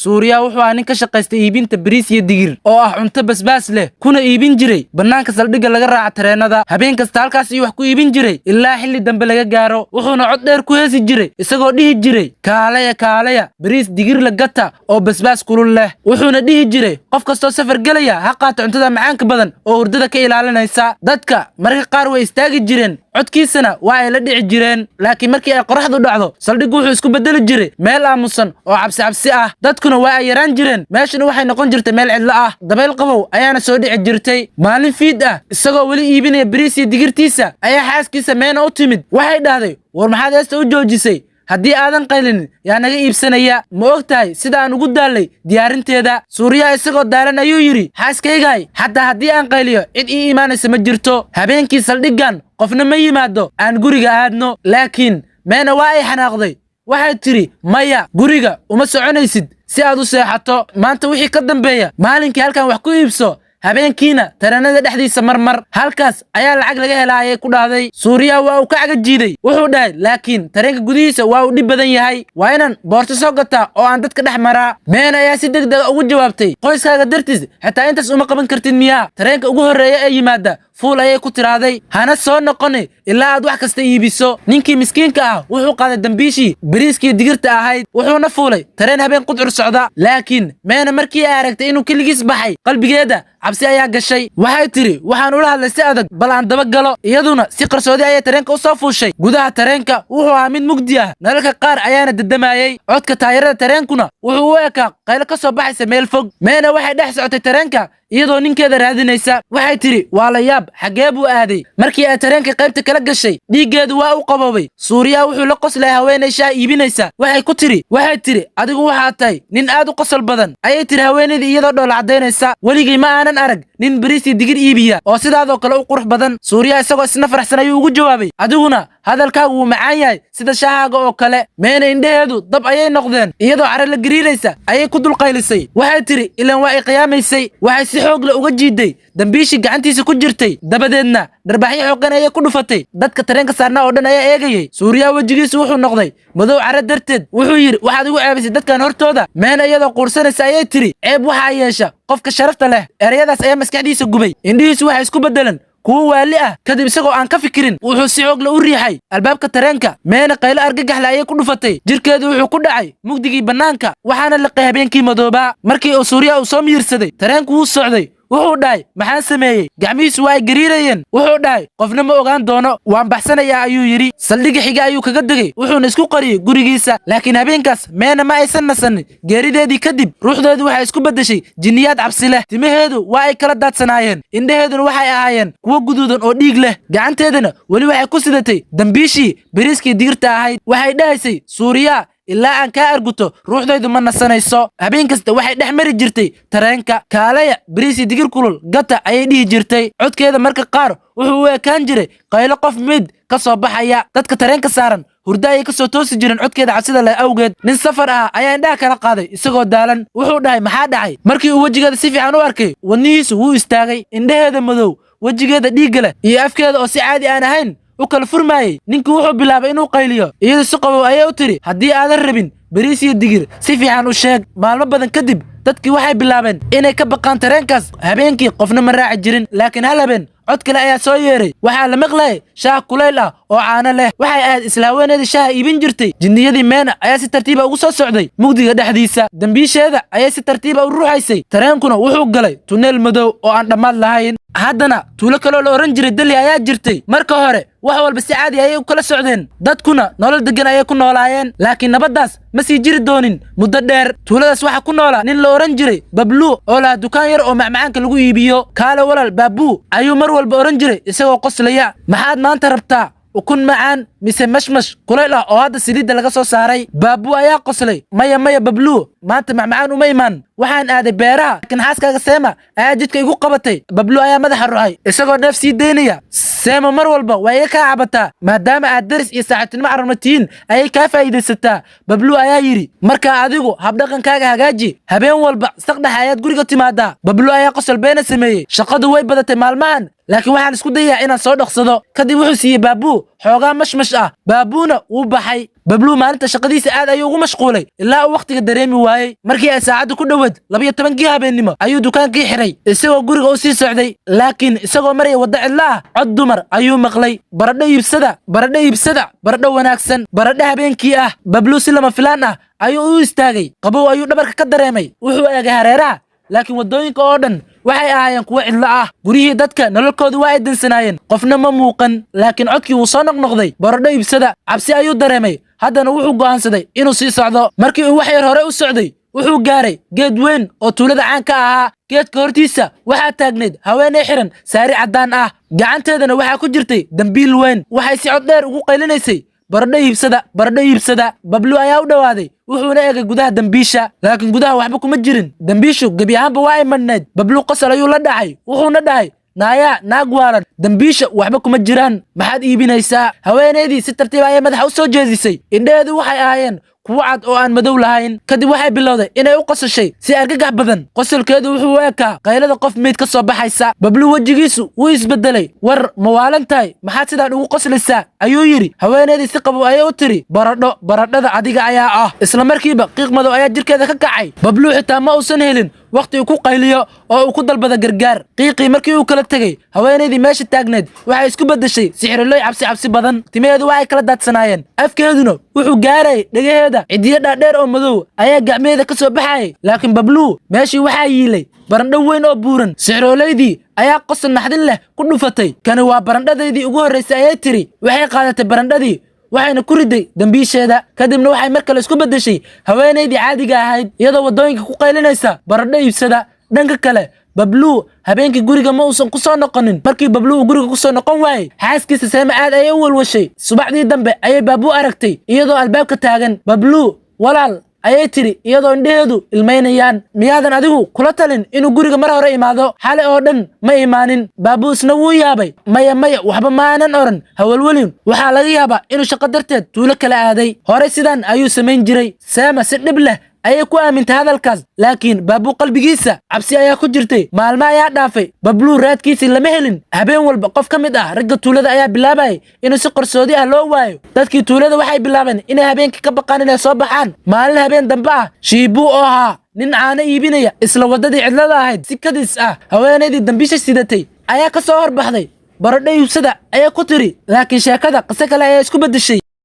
suuriya wuxuu aan ka shaqaystay iibinta bariis iyo digir oo ah cunto basbaas leh kuna iibin jiray banaanka saldhigga laga raaca tareenada habeen kasta halkaas iyo wax ku iibin jiray ilaa xilli dambe laga gaaro wuxuuna cod dheer ku heesi jiray isagoo dhihi jiray kaalaya bariis digir la gata oo basbaas kulul leh wuxuuna dhihi jiray qof kastoo safar galaya ha qaato cuntada macaanka badan oo hurdada ka ilaalinaysa dadka marka qaar way istaagi jireen codkiisana waa ay la dhici jireen laakiin markii ay qoraxdu dhacdo saldhiggu wuxuu isku bedeli jiray meel aamusan oo cabsi ah dadkuna waa ay yaraan jireen meeshana waxay noqon jirtay meel cidlo ah dabayl qabow ayaana soo dhici jirtay maalin fiid ah isagoo weli iibinaya bariis iyo digirtiisa ayaa xaaskiisa meena u timid waxay dhahday war maxaad heesta u joojisay haddii aadan qaylinin yaa naga iibsanaya ma og tahay sida aan ugu daallay diyaarinteeda suuriya isagoo daalan ayuu yidhi xaaskaygaay xataa haddii aan qayliyo cid ii imaanaysa ma jirto habeenkii saldhiggan qofna ma yimaado aan guriga aadno laakiin meena waa ay xanaaqday waxay tidhi maya guriga uma soconaysid si aad u seexato maanta wixii ka dambeeya maalinkii halkan wax ku iibso habeenkiina tareenada dhexdiisa marmar halkaas ayaa lacag laga helaayay ku dhahday suuriya waa uu ka cagajiiday wuxuu dhahay laakiin tareenka gudihiisa waa uu dhib badan yahay waa inaan boorto soo gataa oo aan dadka dhex maraa meena ayaa si degdeg ugu jawaabtay qoyskaaga dartiis xitaa intaas uma qaban kartid miyaa tareenka ugu horreeya ee yimaada fuul ayay ku tiraaday hana soo noqoni ilaa aad wax kasta iibiso ninkii miskiinka ah wuxuu qaaday dambiishii bariiskii digirta ahayd wuxuuna fuulay tareen habeen qudcur socda laakiin meena markii ay aragtay inuu keligiis baxay qalbigeeda cabsi ayaa gashay waxay tiri waxaan ula hadlay si adag bal aan daba galo iyaduna si qarsoodi ayay tareenka u soo fuushay gudaha tareenka wuxuu ahaa mid mugdi ah nalalka qaar ayaana dadamayay codka taayirada tareenkuna wuxuu u ekaa qaylo ka soo baxaysa meel fog meena waxay dhex socotay tareenka iyadoo ninkeeda raadinaysa waxay tiri waa la yaab xagee buu aaday markii ay tareenka qaybta kala gashay dhiiggeedu waa u qaboobay suuriya wuxuu la qoslay haweenay shaah iibinaysa waxay tiri adigu waxaad tahay nin aad u qosol badan ayay tiri haweenaydii iyadoo dhoola caddaynaysa weligay ma aanan arag nin bariis iyo digir iibiya oo sidaadoo kale u qurux badan suuriya isagoo isna faraxsan ayuu ugu jawaabay adiguna hadalkaagu wuu macaan yahay sida shaahaaga oo kale meena indhaheedu dab ayay noqdeen iyadoo cara la gariiraysa ayay ku dulqaylisay waxay tiri ilaan waa ay qiyaamaysay waxay si xoog leh uga jiiday dambiishii gacantiisa ku jirtay dabadeedna dharbaxyo xooggan ayay ku dhufatay dadka tareenka saarnaa oo dhan ayaa eegayay suuriya wejigiisu wuxuu noqday madow cara darteed wuxuu yidhi waxaad igu ceebaysay dadkan hortooda meena iyadoo quursanaysa ayay tiri ceeb waxaa yeesha qofka sharafta leh ereyadaas ayaa maskaxdiisa gubay indhihiisu waxay isku beddelan kuwa waali ah kadib isagoo aan ka fikirin wuxuu si xoog leh u riixay albaabka tareenka meena qaylo argagaxle ayay ku dhufatay jirkeedu wuxuu ku dhacay mugdigii bannaanka waxaana liqay habeenkii madoobaa markii uu suuriya uu soo miyirsaday tareenku wuu socday wuxuu dhahay maxaan sameeyey gacmihiisu waa ay gariirayeen wuxuu dhahay qofna ma ogaan doono waan baxsanayaa ayuu yidhi saldhigga xiga ayuu kaga degay wuxuuna isku qariyey gurigiisa laakiin habeenkaas meena ma aysan nasanin geerideedii kadib ruuxdeedu waxay isku beddeshay jinniyaad cabsi leh timaheedu waa ay kala daadsanaayeen indhaheeduna waxay ahaayeen kuwo guduudan oo dhiig leh gacanteedana weli waxay ku sidatay dambiishii bariiskii digirta ahayd waxay dhahaysay suuriya ilaa aan kaa arguto ruuxdaydu ma nasanayso habeen kasta waxay dhex mari jirtay tareenka kaalaya bariis iyo digir kulul gata ayay dhihi jirtay codkeeda marka qaar wuxuu u ekaan jiray qaylo qof mid ka soo baxaya dadka tareenka saaran hurda ayay ka soo toosi jireen codkeeda cabsida leh awgeed nin safar ah ayaa indhaha kala qaaday isagoo daalan wuxuu dhahay maxaa dhacay markii uu wejigeeda si fiican u arkay wadnihiisu wuu istaagay indhaheeda madow wejigeeda dhiigga leh iyo afkeeda oo si caadi aan ahayn u kala furmaayey ninkii wuxuu bilaabay inuu qayliyo iyadoo si qabow ayay u tiri haddii aadan rabin bariis iyo digir si fiican u sheeg maalmo badan kadib dadkii waxay bilaabeen inay ka baqaan tareenkaas habeenkii qofna ma raaci jirin laakiin hal habeen cod kale ayaa soo yeeray waxaa la maqlayay shaah kulayl ah oo caano leh waxay ahayd isla haweeneedii shaaha iibin jirtay jinniyadii meena ayaa si tartiiba ugu soo socday mugdiga dhexdiisa dambiisheeda ayay si tartiiba u ruuxaysay tareenkuna wuxuu galay tuneel madow oo aan dhammaad lahayn haddana tuulo kaloo la oran jiray dali ayaa jirtay marka hore wax walba si caadi ayay u kala socdeen dadkuna nolol degan ayay ku noolaayeen laakiin nabaddaas ma sii jiri doonin muddo dheer tuuladaas waxaa ku noolaa nin la oran jiray babluu oo lahaa dukaan yar oo macmacaanka lagu iibiyo kaale walaal baabuu ayuu mar walba oran jiray isagoo qoslaya maxaad maanta rabtaa ukun macaan mise mashmash kulayl ah oo hadda saliidda laga soo saaray baabuu ayaa qoslay maya babluu maanta macmacaan uma imaan waxaan aaday beeraha laakiin xaaskaaga seema ayaa jidka igu qabatay babluu ayaa madaxa ruxay isagoo neef sii daynaya seema mar walba waa iga kaa cabataa maadaama aad daris iyo saaxiibtinimo carabna tihiin ayay kaa faa'iidaysataa babluu ayaa yidhi markaa adigu habdhaqankaaga hagaaji habeen walba saqdhexa ayaad guriga timaadaa babluu ayaa qosol beena sameeyey shaqadu way badatay maalmahan laakiin waxaan isku dayaa inaan soo dhaqsado kadib wuxuu siiyey baabuu xoogaa mashmash ah baabuuna wuu baxay bablu maalinta shaqadiisa aad ayuu ugu mashquulay ilaa uu waqtiga dareemi waayey markii ay saacadu ku dhawaad 12 habeenimo ayuu dukaankii xiray isagoo guriga u sii socday laakiin isagoo maray wada cidla cod dumar ayuu maqlay baradho iibsada baradho wanaagsan baradho habeenkii ah bablu si lama filaan ah ayuu u istaagay qabow ayuu dhabarka ka dareemay wuxuu eegay hareeraha laakiin wadooyinka oo dhan waxay ahaayeen kuwa cidla ah gurihii dadka nololkoodu waa ay dansanaayeen qofna ma muuqan laakiin codkii wuu soo noqnoqday baradho iibsada cabsi ayuu dareemay haddana wuxuu go'aansaday inuu sii socdo markii uu wax yar hore u socday wuxuu gaaray geed weyn oo tuulada caan ka ahaa geedka hortiisa waxaa taagneyd haweeney xiran saari caddaan ah gacanteedana waxaa ku jirtay dambiil weyn waxay si cod dheer ugu qaylinaysay baradho iibsada bablu ayaa u dhawaaday wuxuuna eegay gudaha dambiisha laakiin gudaha waxba kuma jirin dambiishu gebi ahaanba waa ay madhnayd bablu qosol ayuu la dhacay wuxuuna dhahay naaya naag waalan dambiisha waxba kuma jiraan maxaad iibinaysaa haweeneydii si tartiib ayay madaxa u soo jeedisay indhaheedu waxay ahaayeen kuwa cad oo aan madow lahayn kadib waxay bilowday inay u qosashay si argagax badan qosolkeedu wuxuu u ekaa qaylada qof meyd ka soo baxaysa bablu wejigiisu wuu isbedelay war ma waalan tahay maxaad sidaan ugu qoslaysaa ayuu yidhi haweeneydii si qabow ayay u tiri baradhada adiga ayaa ah isla markiiba qiiq madow ayaa jirkeeda ka kacay bablu xitaa ma uusan helin waqti uu ku qayliyo oo uu ku dalbada gargaar qiiqii markii uu kala tegey haweeneydii meesha taagneed waxay isku beddeshay sixirlooy cabsi badan timaheedu waa ay kala daadsanaayeen afkeeduna wuxuu gaarayay dhegaheeda cidiyo dhaadheer oo madow ayaa gacmeeda ka soo baxayay laakiin bablu meeshii waxaa yiilay barandho weyn oo buuran sixirooleydii ayaa qosol naxdin leh ku dhufatay kani waa barandhadaydii ugu horraysay ayay tiri waxay qaadatay barandhadii waxayna ku riday dambiisheeda kadibna waxay mar kale isku beddeshay haweeneydii caadiga ahayd iyadoo wadooyinka ku qaylinaysa baradho iibsada dhanka kale bablu habeenkii guriga ma uusan ku soo noqonin markii bablu uu guriga ku soo noqon waayey xaaskiisa seema aad ayay u walwashay subaxdii dambe ayay baabu aragtay iyadoo albaabka taagan bablu walaal ayay tiri iyadoo indhaheedu ilmaynayaan miyaadan adigu kula talin inuu guriga mar hore imaado xale oo dhan ma imaanin baabu isna wuu yaabay maya waxba ma aanan oran hawalwelin waxaa laga yaabaa inuu shaqo darteed tuulo kala aaday hore sidaan ayuu samayn jiray seema si dhib leh ayay ku aamintay hadalkaas laakiin baabu qalbigiisa cabsi ayaa ku jirtay maalmo ayaa dhaafay bablu raadkiisii lama helin habeen walba qof ka mid ah ragga tuulada ayaa bilaabayay inuu si qarsoodi ah loo waayo dadkii tuulada waxay bilaabeen inay habeenkii ka baqaan inay soo baxaan maalin habeen dambe ah shiibuu oo ahaa nin caano iibinaya isla waddadii cidlada ahayd si kadis ah haweeneydii dambiisha sidatay ayaa ka soo horbaxday baradho iibsada ayaa ku tiri laakiin sheekada qiso kale ayaa isku beddeshay